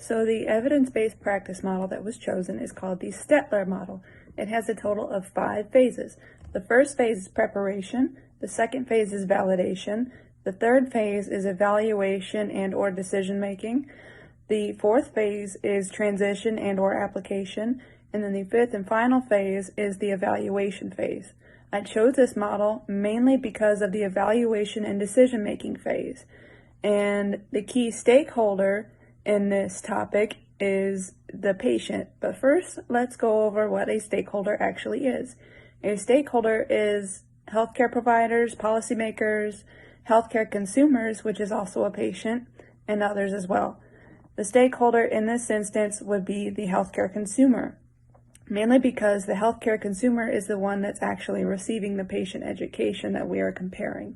So the evidence-based practice model that was chosen is called the Stettler model. It has a total of 5 phases. The first phase is preparation, the second phase is validation, the third phase is evaluation and/or decision-making, the fourth phase is transition and/or application, and then the fifth and final phase is the evaluation phase. I chose this model mainly because of the evaluation and decision-making phase. And the key stakeholder in this topic is the patient. But first, let's go over what a stakeholder actually is. A stakeholder is healthcare providers, policymakers, healthcare consumers, which is also a patient, and others as well. The stakeholder in this instance would be the healthcare consumer, mainly because the healthcare consumer is the one that's actually receiving the patient education that we are comparing.